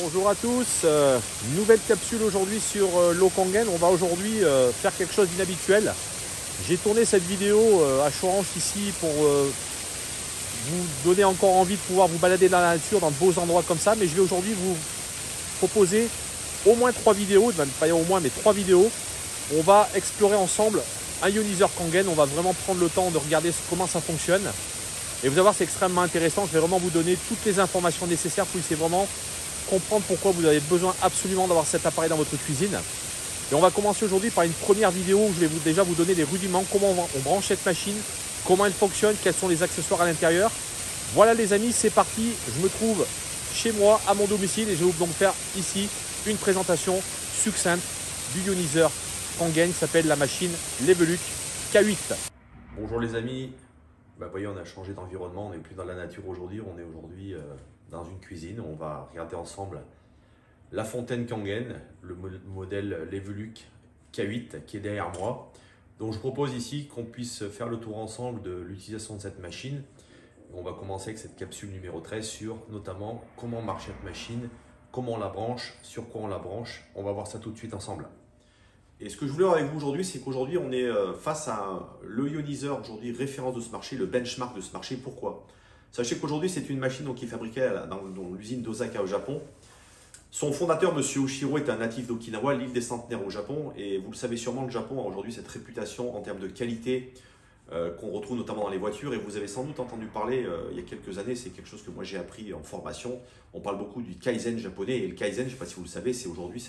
Bonjour à tous, nouvelle capsule aujourd'hui sur l'eau Kangen. On va aujourd'hui faire quelque chose d'inhabituel. J'ai tourné cette vidéo à Choranche ici pour vous donner encore envie de pouvoir vous balader dans la nature, dans de beaux endroits comme ça. Mais je vais aujourd'hui vous proposer au moins 3 vidéos, même pas au moins mais 3 vidéos. On va explorer ensemble un ioniseur Kangen. On va vraiment prendre le temps de regarder comment ça fonctionne. Et vous allez voir, c'est extrêmement intéressant. Je vais vraiment vous donner toutes les informations nécessaires pour essayer vraiment comprendre pourquoi vous avez besoin absolument d'avoir cet appareil dans votre cuisine. Et on va commencer aujourd'hui par une première vidéo où je vais déjà vous donner des rudiments, comment on branche cette machine, comment elle fonctionne, quels sont les accessoires à l'intérieur. Voilà les amis, c'est parti. Je me trouve chez moi, à mon domicile, et je vais donc faire ici une présentation succincte du ioniseur Kangen qui s'appelle la machine Leveluk K8. Bonjour les amis, voyez, on a changé d'environnement, on n'est plus dans la nature aujourd'hui, on est aujourd'hui dans une cuisine. On va regarder ensemble la fontaine Kangen, le modèle Leveluk K8 qui est derrière moi. Donc je propose ici qu'on puisse faire le tour ensemble de l'utilisation de cette machine. On va commencer avec cette capsule numéro 13 sur notamment comment marche cette machine, comment on la branche, sur quoi on la branche. On va voir ça tout de suite ensemble. Et ce que je voulais voir avec vous aujourd'hui, c'est qu'aujourd'hui on est face à le ioniseur aujourd'hui référence de ce marché, le benchmark de ce marché. Pourquoi? Sachez qu'aujourd'hui c'est une machine qui est fabriquée dans l'usine d'Osaka au Japon. Son fondateur, M. Oshiro, est un natif d'Okinawa, l'île des centenaires au Japon. Et vous le savez sûrement, le Japon a aujourd'hui cette réputation en termes de qualité qu'on retrouve notamment dans les voitures. Et vous avez sans doute entendu parler il y a quelques années, c'est quelque chose que moi j'ai appris en formation. On parle beaucoup du Kaizen japonais. Et le Kaizen, je ne sais pas si vous le savez, c'est aujourd'hui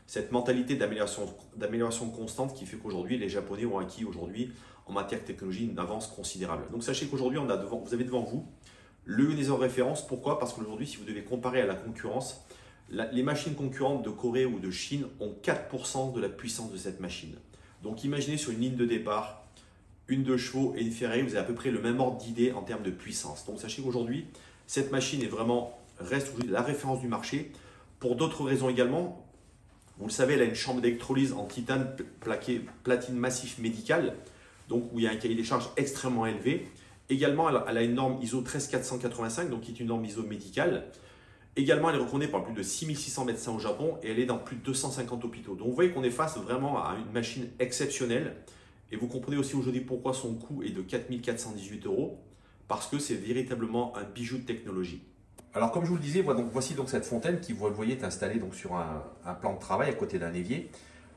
cette mentalité d'amélioration constante qui fait qu'aujourd'hui les Japonais ont acquis aujourd'hui en matière de technologie une avance considérable. Donc sachez qu'aujourd'hui vous avez devant vous le ioniseur référence. Pourquoi? Parce qu'aujourd'hui, si vous devez comparer à la concurrence, les machines concurrentes de Corée ou de Chine ont 4% de la puissance de cette machine. Donc imaginez sur une ligne de départ, une 2 chevaux et une Ferrari, vous avez à peu près le même ordre d'idée en termes de puissance. Donc sachez qu'aujourd'hui, cette machine reste aujourd'hui la référence du marché. Pour d'autres raisons également, vous le savez, elle a une chambre d'électrolyse en titane platine massif médical, donc où il y a un cahier des charges extrêmement élevé. Également, elle a une norme ISO 13485, donc qui est une norme ISO médicale. Également, elle est reconnue par plus de 6600 médecins au Japon et elle est dans plus de 250 hôpitaux. Donc vous voyez qu'on est face vraiment à une machine exceptionnelle. Et vous comprenez aussi aujourd'hui pourquoi son coût est de 4418 €, parce que c'est véritablement un bijou de technologie. Alors comme je vous le disais, voici donc cette fontaine qui, vous le voyez, est installée donc sur un plan de travail à côté d'un évier.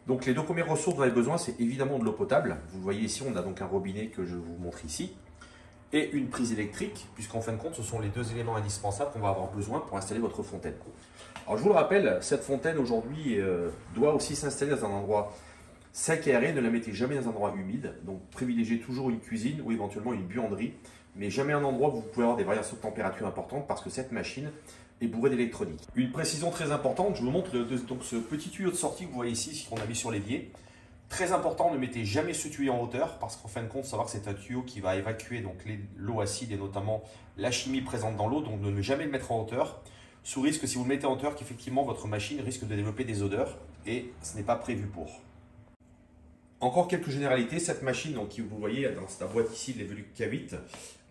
Donc les deux premières ressources dont vous avez besoin, c'est évidemment de l'eau potable. Vous le voyez ici, on a donc un robinet que je vous montre ici. Et une prise électrique, puisqu'en fin de compte, ce sont les deux éléments indispensables qu'on va avoir besoin pour installer votre fontaine. Alors je vous le rappelle, cette fontaine aujourd'hui doit aussi s'installer dans un endroit sec et aéré. Ne la mettez jamais dans un endroit humide. Donc privilégiez toujours une cuisine ou éventuellement une buanderie, mais jamais un endroit où vous pouvez avoir des variations de température importantes parce que cette machine est bourrée d'électronique. Une précision très importante, je vous montre donc ce petit tuyau de sortie que vous voyez ici, qu'on a mis sur l'évier. Très important, ne mettez jamais ce tuyau en hauteur parce qu'en fin de compte, savoir que c'est un tuyau qui va évacuer l'eau acide et notamment la chimie présente dans l'eau, donc ne jamais le mettre en hauteur. Sous risque, si vous le mettez en hauteur, qu'effectivement votre machine risque de développer des odeurs et ce n'est pas prévu pour. Encore quelques généralités, cette machine donc, qui vous voyez dans cette boîte ici, Leveluk K8,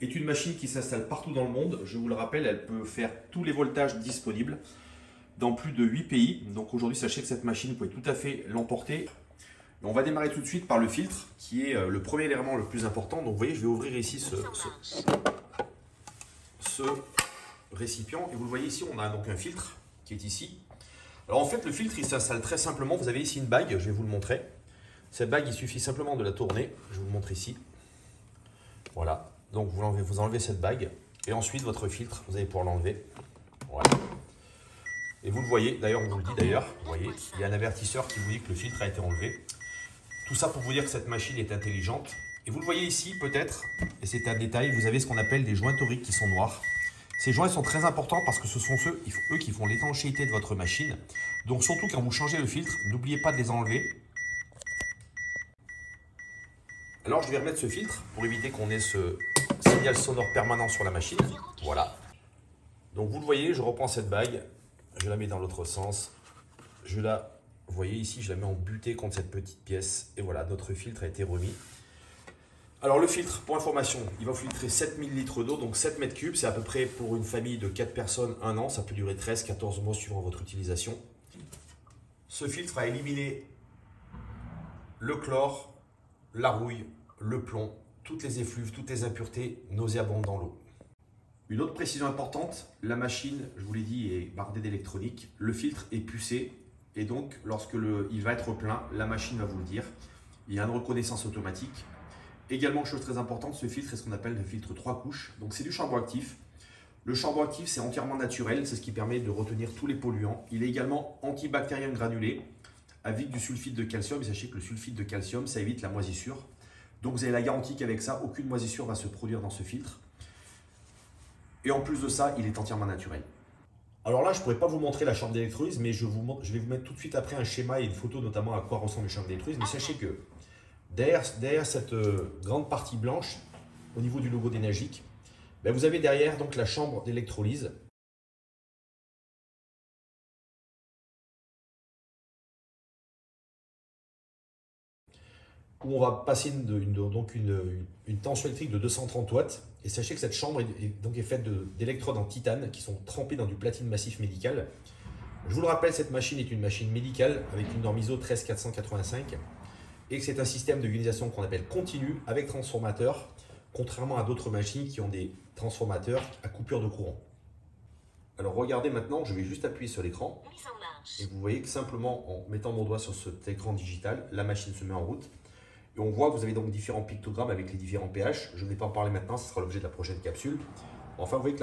est une machine qui s'installe partout dans le monde. Je vous le rappelle, elle peut faire tous les voltages disponibles dans plus de 8 pays. Donc aujourd'hui, sachez que cette machine, vous pouvez tout à fait l'emporter. On va démarrer tout de suite par le filtre, qui est le premier élément le plus important. Donc vous voyez, je vais ouvrir ici ce récipient. Et vous le voyez ici, on a donc un filtre qui est ici. Alors en fait, le filtre, il s'installe très simplement. Vous avez ici une bague, je vais vous le montrer. Cette bague, il suffit simplement de la tourner. Je vous le montre ici. Voilà. Donc vous enlevez cette bague. Et ensuite, votre filtre, vous allez pouvoir l'enlever. Voilà. Et vous le voyez, d'ailleurs, on vous le dit d'ailleurs, vous voyez, il y a un avertisseur qui vous dit que le filtre a été enlevé. Tout ça pour vous dire que cette machine est intelligente. Et vous le voyez ici peut-être, et c'est un détail, vous avez ce qu'on appelle des joints toriques qui sont noirs. Ces joints sont très importants parce que ce sont eux qui font l'étanchéité de votre machine. Donc surtout quand vous changez le filtre, n'oubliez pas de les enlever. Alors je vais remettre ce filtre pour éviter qu'on ait ce signal sonore permanent sur la machine. Voilà. Donc vous le voyez, je reprends cette bague, je la mets dans l'autre sens, vous voyez ici, je la mets en butée contre cette petite pièce. Et voilà, notre filtre a été remis. Alors le filtre, pour information, il va filtrer 7000 litres d'eau, donc 7 mètres cubes. C'est à peu près pour une famille de 4 personnes, 1 an. Ça peut durer 13-14 mois suivant votre utilisation. Ce filtre va éliminer le chlore, la rouille, le plomb, toutes les effluves, toutes les impuretés nauséabondes dans l'eau. Une autre précision importante, la machine, je vous l'ai dit, est bardée d'électronique. Le filtre est pucé et donc lorsque il va être plein, la machine va vous le dire. Il y a une reconnaissance automatique. Également, chose très importante, ce filtre est ce qu'on appelle le filtre 3 couches. Donc c'est du charbon actif. Le charbon actif, c'est entièrement naturel, c'est ce qui permet de retenir tous les polluants. Il est également antibactérien granulé avec du sulfite de calcium. Et sachez que le sulfite de calcium, ça évite la moisissure. Donc vous avez la garantie qu'avec ça, aucune moisissure va se produire dans ce filtre. Et en plus de ça, il est entièrement naturel. Alors là, je ne pourrais pas vous montrer la chambre d'électrolyse, mais je vais vous mettre tout de suite après un schéma et une photo notamment à quoi ressemble une chambre d'électrolyse. Mais sachez que derrière cette grande partie blanche, au niveau du logo d'Enagic, ben vous avez derrière donc la chambre d'électrolyse. Où on va passer une tension électrique de 230 watts. Et sachez que cette chambre est faite d'électrodes en titane qui sont trempées dans du platine massif médical. Je vous le rappelle, cette machine est une machine médicale avec une norme ISO 13485 et que c'est un système de ionisation qu'on appelle continu avec transformateur, contrairement à d'autres machines qui ont des transformateurs à coupure de courant. Alors regardez maintenant, je vais juste appuyer sur l'écran et vous voyez que simplement en mettant mon doigt sur cet écran digital, la machine se met en route. Et on voit que vous avez donc différents pictogrammes avec les différents pH. Je ne vais pas en parler maintenant, ce sera l'objet de la prochaine capsule. Enfin, vous voyez que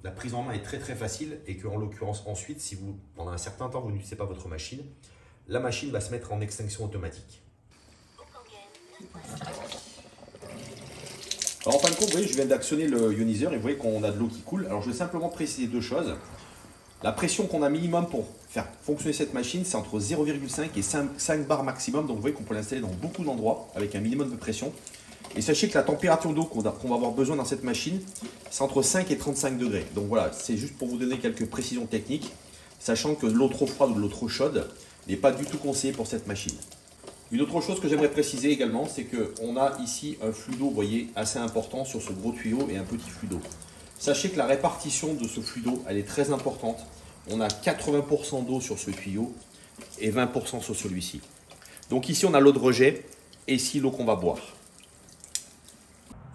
la prise en main est très très facile et qu'en l'occurrence ensuite, si vous pendant un certain temps vous n'utilisez pas votre machine, la machine va se mettre en extinction automatique. Alors en fin de compte, vous voyez, je viens d'actionner le ioniseur et vous voyez qu'on a de l'eau qui coule. Alors je vais simplement préciser deux choses. La pression qu'on a minimum pour faire fonctionner cette machine, c'est entre 0,5 et 5 bars maximum. Donc vous voyez qu'on peut l'installer dans beaucoup d'endroits avec un minimum de pression. Et sachez que la température d'eau qu'on va avoir besoin dans cette machine, c'est entre 5 et 35 degrés. Donc voilà, c'est juste pour vous donner quelques précisions techniques, sachant que l'eau trop froide ou l'eau trop chaude n'est pas du tout conseillée pour cette machine. Une autre chose que j'aimerais préciser également, c'est qu'on a ici un flux d'eau, vous voyez, assez important sur ce gros tuyau et un petit flux d'eau. Sachez que la répartition de ce flux d'eau, elle est très importante. On a 80% d'eau sur ce tuyau et 20% sur celui-ci. Donc ici, on a l'eau de rejet et ici, l'eau qu'on va boire.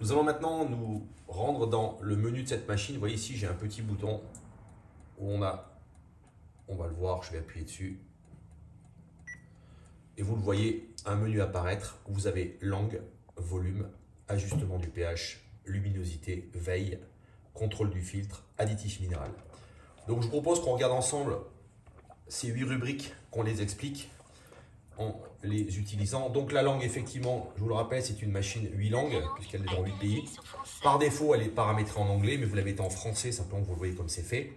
Nous allons maintenant nous rendre dans le menu de cette machine. Vous voyez ici, j'ai un petit bouton où on va le voir, je vais appuyer dessus. Et vous le voyez, un menu apparaître où vous avez langue, volume, ajustement du pH, luminosité, veille, contrôle du filtre, additif minéral. Donc je vous propose qu'on regarde ensemble ces 8 rubriques, qu'on les explique en les utilisant. Donc la langue, effectivement, je vous le rappelle, c'est une machine 8 langues, puisqu'elle est dans 8 pays. Par défaut, elle est paramétrée en anglais, mais vous la mettez en français, simplement vous le voyez comme c'est fait.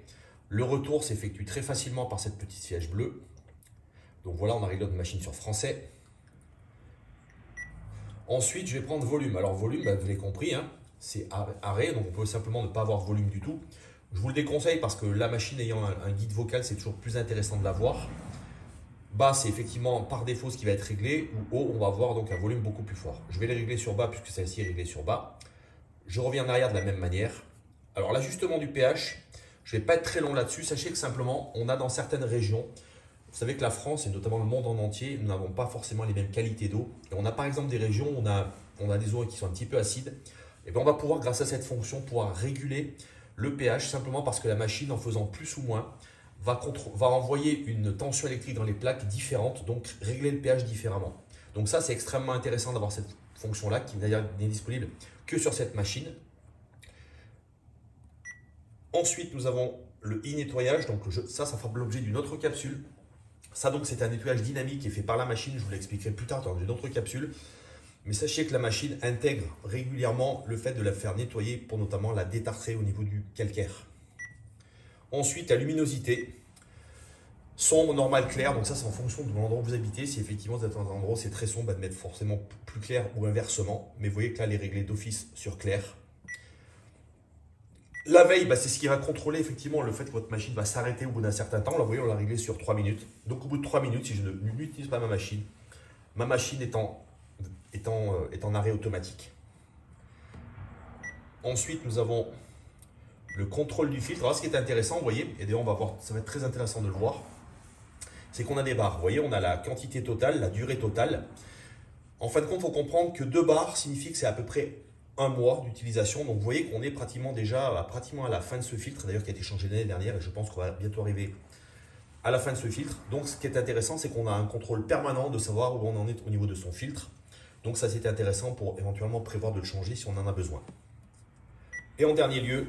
Le retour s'effectue très facilement par cette petite flèche bleue. Donc voilà, on a réglé notre machine sur français. Ensuite, je vais prendre volume. Alors volume, vous l'avez compris, hein, c'est arrêt, donc on peut simplement ne pas avoir volume du tout. Je vous le déconseille parce que la machine ayant un guide vocal, c'est toujours plus intéressant de l'avoir. Bas, c'est effectivement par défaut ce qui va être réglé. Ou haut, on va avoir donc un volume beaucoup plus fort. Je vais les régler sur bas puisque celle-ci est réglée sur bas. Je reviens en arrière de la même manière. Alors l'ajustement du pH, je ne vais pas être très long là-dessus. Sachez que simplement, on a dans certaines régions, vous savez que la France et notamment le monde en entier, nous n'avons pas forcément les mêmes qualités d'eau. Et on a par exemple des régions où on a des eaux qui sont un petit peu acides. Et bien on va pouvoir, grâce à cette fonction, pouvoir réguler le pH simplement parce que la machine, en faisant plus ou moins, va envoyer une tension électrique dans les plaques différentes, donc régler le pH différemment. Donc ça, c'est extrêmement intéressant d'avoir cette fonction-là qui d'ailleurs n'est disponible que sur cette machine. Ensuite, nous avons le e-nettoyage, donc ça fera l'objet d'une autre capsule. Ça donc, c'est un nettoyage dynamique qui est fait par la machine, je vous l'expliquerai plus tard dans une autre capsule. Mais sachez que la machine intègre régulièrement le fait de la faire nettoyer pour notamment la détartrer au niveau du calcaire. Ensuite, la luminosité, sombre, normal, clair. Donc ça, c'est en fonction de l'endroit où vous habitez. Si effectivement vous êtes dans un endroit où c'est très sombre, de mettre forcément plus clair ou inversement. Mais vous voyez que là, elle est réglée d'office sur clair. La veille, c'est ce qui va contrôler effectivement le fait que votre machine va s'arrêter au bout d'un certain temps. Là, vous voyez, on l'a réglé sur 3 minutes. Donc au bout de 3 minutes, si je n'utilise pas ma machine étant est en arrêt automatique. Ensuite, nous avons le contrôle du filtre. Alors, ce qui est intéressant, vous voyez, et d'ailleurs, on va voir, ça va être très intéressant de le voir, c'est qu'on a des barres. Vous voyez, on a la quantité totale, la durée totale. En fin de compte, il faut comprendre que 2 barres signifie que c'est à peu près 1 mois d'utilisation. Donc, vous voyez qu'on est pratiquement à la fin de ce filtre, d'ailleurs, qui a été changé l'année dernière, et je pense qu'on va bientôt arriver à la fin de ce filtre. Donc, ce qui est intéressant, c'est qu'on a un contrôle permanent de savoir où on en est au niveau de son filtre. Donc, ça, c'est intéressant pour éventuellement prévoir de le changer si on en a besoin. Et en dernier lieu,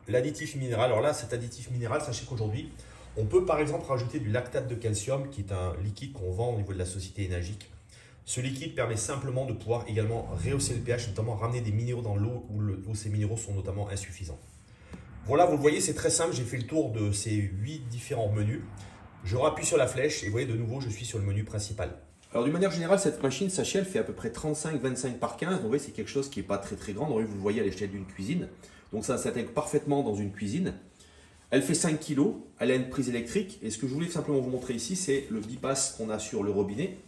l'additif minéral. Alors là, cet additif minéral, sachez qu'aujourd'hui, on peut par exemple rajouter du lactate de calcium, qui est un liquide qu'on vend au niveau de la société Énergique. Ce liquide permet simplement de pouvoir également rehausser le pH, notamment ramener des minéraux dans l'eau où ces minéraux sont notamment insuffisants. Voilà, vous le voyez, c'est très simple. J'ai fait le tour de ces 8 différents menus. Je rappuie sur la flèche et vous voyez de nouveau, je suis sur le menu principal. Alors d'une manière générale, cette machine, sachez, elle fait à peu près 35-25 par 15. Donc vous voyez, c'est quelque chose qui n'est pas très grand. Donc, vous le voyez à l'échelle d'une cuisine. Donc ça s'intègre parfaitement dans une cuisine. Elle fait 5 kg, elle a une prise électrique. Et ce que je voulais simplement vous montrer ici, c'est le bypass qu'on a sur le robinet.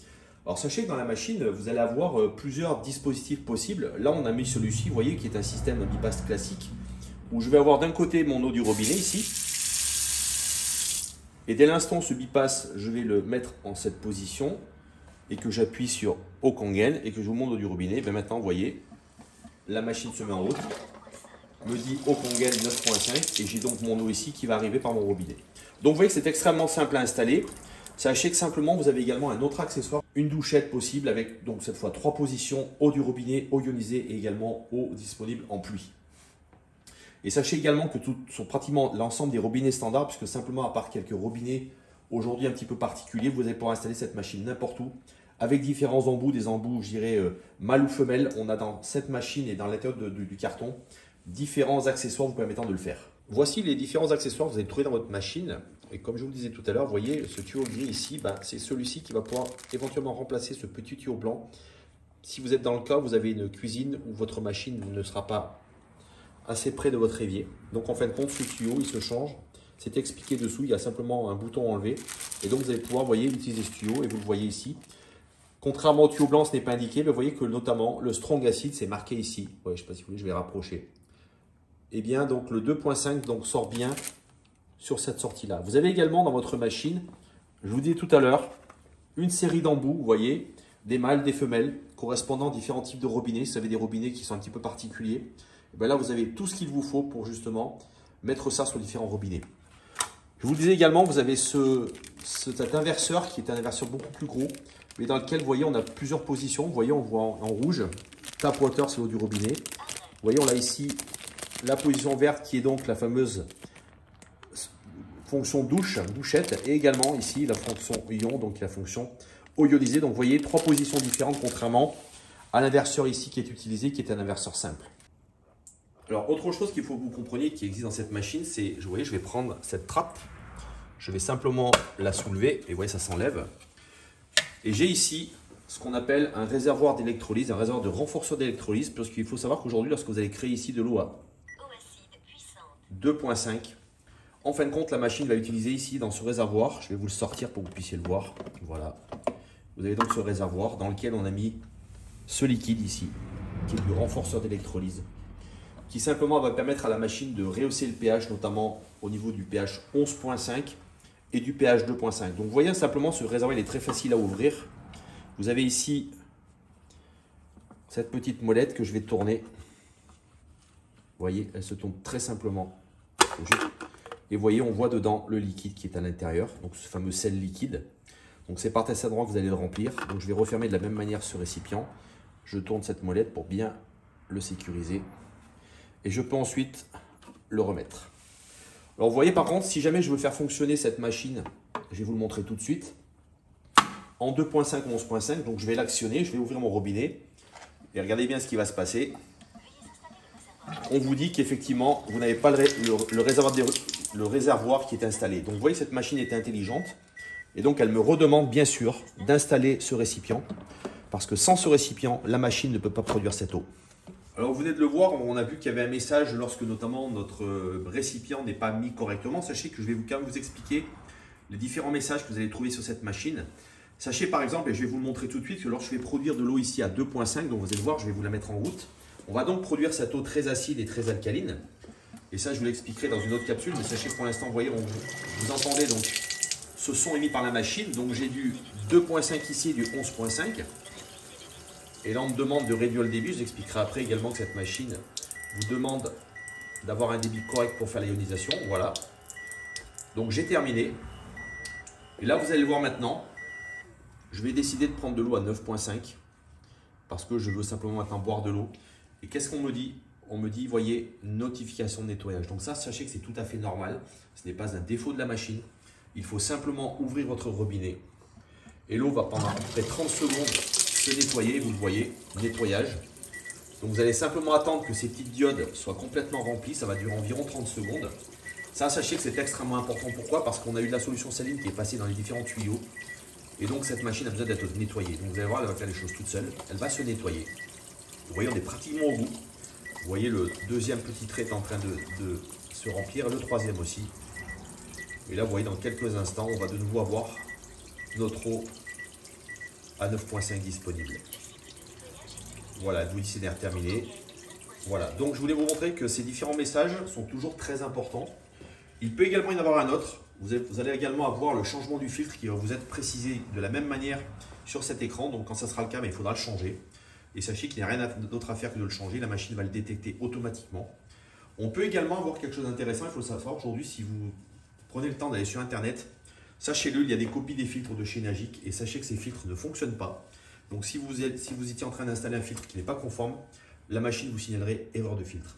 Alors sachez que dans la machine, vous allez avoir plusieurs dispositifs possibles. Là, on a mis celui-ci, vous voyez, qui est un système bypass classique, où je vais avoir d'un côté mon eau du robinet ici. Et dès l'instant où ce bypass, je vais le mettre en cette position et que j'appuie sur eau Kangen et que je vous montre l'eau du robinet, bien maintenant, vous voyez, la machine se met en route, me dit eau Kangen 9.5 et j'ai donc mon eau ici qui va arriver par mon robinet. Donc vous voyez que c'est extrêmement simple à installer. Sachez que simplement vous avez également un autre accessoire, une douchette possible avec donc cette fois 3 positions, eau du robinet, eau ionisée et également eau disponible en pluie. Et sachez également que sont pratiquement l'ensemble des robinets standards, puisque simplement à part quelques robinets aujourd'hui un petit peu particuliers, vous allez pouvoir installer cette machine n'importe où, avec différents embouts, des embouts je dirais mâle ou femelle. On a dans cette machine et dans l'intérieur du carton différents accessoires vous permettant de le faire. Voici les différents accessoires que vous allez trouver dans votre machine. Et comme je vous le disais tout à l'heure, vous voyez ce tuyau gris ici, c'est celui-ci qui va pouvoir éventuellement remplacer ce petit tuyau blanc. Si vous êtes dans le cas où vous avez une cuisine où votre machine ne sera pas assez près de votre évier. Donc en fin de compte, ce tuyau, il se change. C'est expliqué dessous, il y a simplement un bouton enlevé. Et donc vous allez pouvoir, vous voyez, utiliser ce tuyau et vous le voyez ici. Contrairement au tuyau blanc, ce n'est pas indiqué, mais vous voyez que notamment le strong acid, c'est marqué ici. Ouais, je ne sais pas si vous voulez, je vais rapprocher. Et bien donc le 2.5 donc sort bien sur cette sortie-là. Vous avez également dans votre machine, je vous dis tout à l'heure, une série d'embouts, vous voyez, des mâles, des femelles, correspondant à différents types de robinets. Si vous avez des robinets qui sont un petit peu particuliers, et bien là vous avez tout ce qu'il vous faut pour justement mettre ça sur différents robinets. Je vous le disais également, vous avez cet inverseur qui est un inverseur beaucoup plus gros, mais dans lequel vous voyez on a plusieurs positions. Vous voyez, on voit en rouge, tap water, c'est l'eau du robinet. Vous voyez, on a ici la position verte qui est donc la fameuse fonction douchette, et également ici la fonction ion, donc la fonction eau ionisée. Donc vous voyez 3 positions différentes contrairement à l'inverseur ici qui est utilisé, qui est un inverseur simple. Alors autre chose qu'il faut que vous compreniez qui existe dans cette machine, c'est, vous voyez, je vais prendre cette trappe, je vais simplement la soulever et vous voyez ça s'enlève. Et j'ai ici ce qu'on appelle un réservoir d'électrolyse, un réservoir de renforceur d'électrolyse, parce qu'il faut savoir qu'aujourd'hui lorsque vous allez créer ici de l'eau à 2.5, en fin de compte, la machine va utiliser ici dans ce réservoir, je vais vous le sortir pour que vous puissiez le voir, voilà. Vous avez donc ce réservoir dans lequel on a mis ce liquide ici, qui est du renforceur d'électrolyse, qui simplement va permettre à la machine de rehausser le pH, notamment au niveau du pH 11.5 et du pH 2.5. Donc vous voyez simplement ce réservoir, il est très facile à ouvrir. Vous avez ici cette petite molette que je vais tourner. Vous voyez, elle se tourne très simplement. Et vous voyez, on voit dedans le liquide qui est à l'intérieur, donc ce fameux sel liquide. Donc c'est par cet endroit que vous allez le remplir. Donc je vais refermer de la même manière ce récipient. Je tourne cette molette pour bien le sécuriser. Et je peux ensuite le remettre. Alors vous voyez par contre, si jamais je veux faire fonctionner cette machine, je vais vous le montrer tout de suite, en 2.5 ou 11.5, donc je vais l'actionner, je vais ouvrir mon robinet. Et regardez bien ce qui va se passer. On vous dit qu'effectivement, vous n'avez pas le réservoir qui est installé. Donc vous voyez que cette machine est intelligente. Et donc elle me redemande bien sûr d'installer ce récipient. Parce que sans ce récipient, la machine ne peut pas produire cette eau. Alors vous venez de le voir, on a vu qu'il y avait un message lorsque notamment notre récipient n'est pas mis correctement. Sachez que je vais quand même vous expliquer les différents messages que vous allez trouver sur cette machine. Sachez par exemple, et je vais vous le montrer tout de suite, que lorsque je vais produire de l'eau ici à 2,5, donc vous allez le voir, je vais vous la mettre en route. On va donc produire cette eau très acide et très alcaline. Et ça, je vous l'expliquerai dans une autre capsule, mais sachez que pour l'instant, vous voyez, vous entendez donc ce son émis par la machine. Donc j'ai du 2,5 ici et du 11,5. Et là, on me demande de réduire le débit. Je vous expliquerai après également que cette machine vous demande d'avoir un débit correct pour faire l'ionisation. Voilà. Donc j'ai terminé. Et là, vous allez le voir maintenant. Je vais décider de prendre de l'eau à 9,5 parce que je veux simplement maintenant boire de l'eau. Et qu'est-ce qu'on me dit? On me dit, voyez, notification de nettoyage. Donc ça, sachez que c'est tout à fait normal. Ce n'est pas un défaut de la machine. Il faut simplement ouvrir votre robinet. Et l'eau va pendant à peu près 30 secondes se nettoyer. Vous le voyez, nettoyage. Donc vous allez simplement attendre que ces petites diodes soient complètement remplies. Ça va durer environ 30 secondes. Ça, sachez que c'est extrêmement important. Pourquoi? Parce qu'on a eu de la solution saline qui est passée dans les différents tuyaux. Et donc cette machine a besoin d'être nettoyée. Donc vous allez voir, elle va faire les choses toute seule. Elle va se nettoyer. Vous voyez, on est pratiquement au bout. Vous voyez, le deuxième petit trait est en train de se remplir, le troisième aussi. Et là, vous voyez, dans quelques instants, on va de nouveau avoir notre eau à 9,5 disponible. Voilà, le dictionnaire terminé. Voilà, donc je voulais vous montrer que ces différents messages sont toujours très importants. Il peut également y en avoir un autre. Vous allez également avoir le changement du filtre qui va vous être précisé de la même manière sur cet écran. Donc quand ça sera le cas, il faudra le changer. Et sachez qu'il n'y a rien d'autre à faire que de le changer. La machine va le détecter automatiquement. On peut également avoir quelque chose d'intéressant. Il faut le savoir aujourd'hui, si vous prenez le temps d'aller sur Internet, sachez-le, il y a des copies des filtres de chez Energic. Et sachez que ces filtres ne fonctionnent pas. Donc si vous étiez en train d'installer un filtre qui n'est pas conforme, la machine vous signalerait erreur de filtre.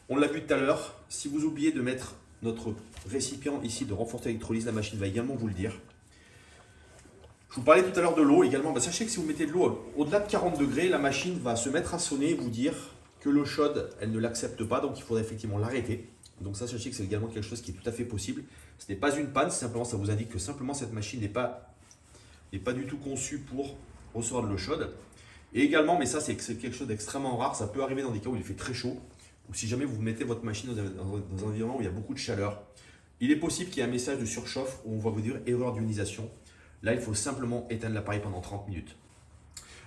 On l'a vu tout à l'heure, si vous oubliez de mettre notre récipient ici de renforcer électrolyse, la machine va également vous le dire. Je vous parlais tout à l'heure de l'eau également. Sachez que si vous mettez de l'eau au-delà de 40 degrés, la machine va se mettre à sonner et vous dire que l'eau chaude, elle ne l'accepte pas, donc il faudra effectivement l'arrêter. Donc ça, sachez que c'est également quelque chose qui est tout à fait possible. Ce n'est pas une panne, simplement ça vous indique que simplement cette machine n'est pas du tout conçue pour recevoir de l'eau chaude. Et également, mais ça c'est quelque chose d'extrêmement rare, ça peut arriver dans des cas où il fait très chaud, ou si jamais vous mettez votre machine dans un environnement où il y a beaucoup de chaleur, il est possible qu'il y ait un message de surchauffe où on va vous dire erreur d'ionisation. Là, il faut simplement éteindre l'appareil pendant 30 minutes.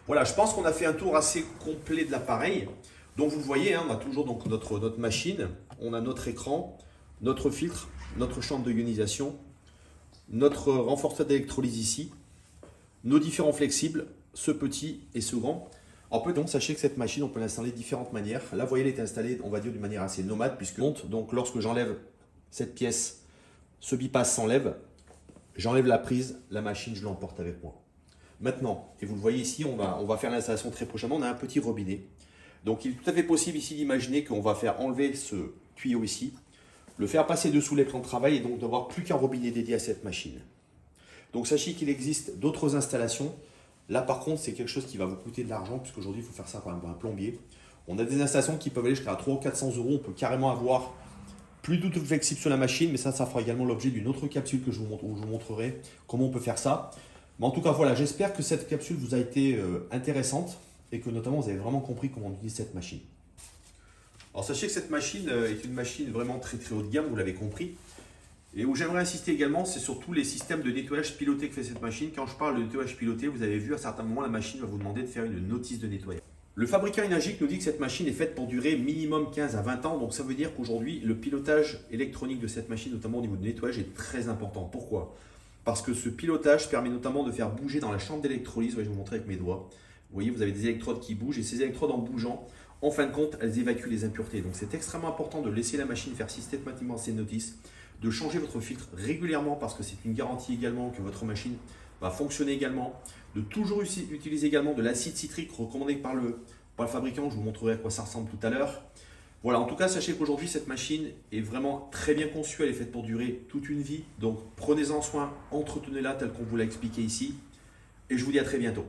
Voilà, je pense qu'on a fait un tour assez complet de l'appareil. Donc vous le voyez, hein, on a toujours donc notre machine, on a notre écran, notre filtre, notre chambre de ionisation, notre renforceur d'électrolyse ici, nos différents flexibles, ce petit et ce grand. En peu, donc sachez que cette machine, on peut l'installer de différentes manières. Là, vous voyez, elle est installée, on va dire, d'une manière assez nomade, puisque donc lorsque j'enlève cette pièce, ce bypass s'enlève, j'enlève la prise, la machine, je l'emporte avec moi. Maintenant, et vous le voyez ici, on va faire l'installation très prochainement, on a un petit robinet. Donc il est tout à fait possible ici d'imaginer qu'on va faire enlever ce tuyau ici, le faire passer dessous l'écran de travail et donc d'avoir plus qu'un robinet dédié à cette machine. Donc sachez qu'il existe d'autres installations. Là par contre, c'est quelque chose qui va vous coûter de l'argent puisqu'aujourd'hui il faut faire ça par un plombier. On a des installations qui peuvent aller jusqu'à 300 ou 400 €. On peut carrément avoir plus tout flexible sur la machine, mais ça fera également l'objet d'une autre capsule que je vous montrerai comment on peut faire ça. Mais en tout cas, voilà, j'espère que cette capsule vous a été intéressante et que notamment vous avez vraiment compris comment on utilise cette machine. Alors sachez que cette machine est une machine vraiment très haut de gamme, vous l'avez compris. Et où j'aimerais insister également, c'est sur tous les systèmes de nettoyage piloté que fait cette machine. Quand je parle de nettoyage piloté, vous avez vu à certains moments, la machine va vous demander de faire une notice de nettoyage. Le fabricant Energic nous dit que cette machine est faite pour durer minimum 15 à 20 ans. Donc ça veut dire qu'aujourd'hui, le pilotage électronique de cette machine, notamment au niveau de nettoyage, est très important. Pourquoi? Parce que ce pilotage permet notamment de faire bouger dans la chambre d'électrolyse. Je vais vous montrer avec mes doigts. Vous voyez, vous avez des électrodes qui bougent et ces électrodes en bougeant, en fin de compte, elles évacuent les impuretés. Donc c'est extrêmement important de laisser la machine faire systématiquement ces notices, de changer votre filtre régulièrement parce que c'est une garantie également que votre machine va fonctionner également, de toujours utiliser également de l'acide citrique recommandé par le fabricant. Je vous montrerai à quoi ça ressemble tout à l'heure. Voilà, en tout cas, sachez qu'aujourd'hui, cette machine est vraiment très bien conçue. Elle est faite pour durer toute une vie. Donc, prenez-en soin, entretenez-la tel qu'on vous l'a expliqué ici. Et je vous dis à très bientôt.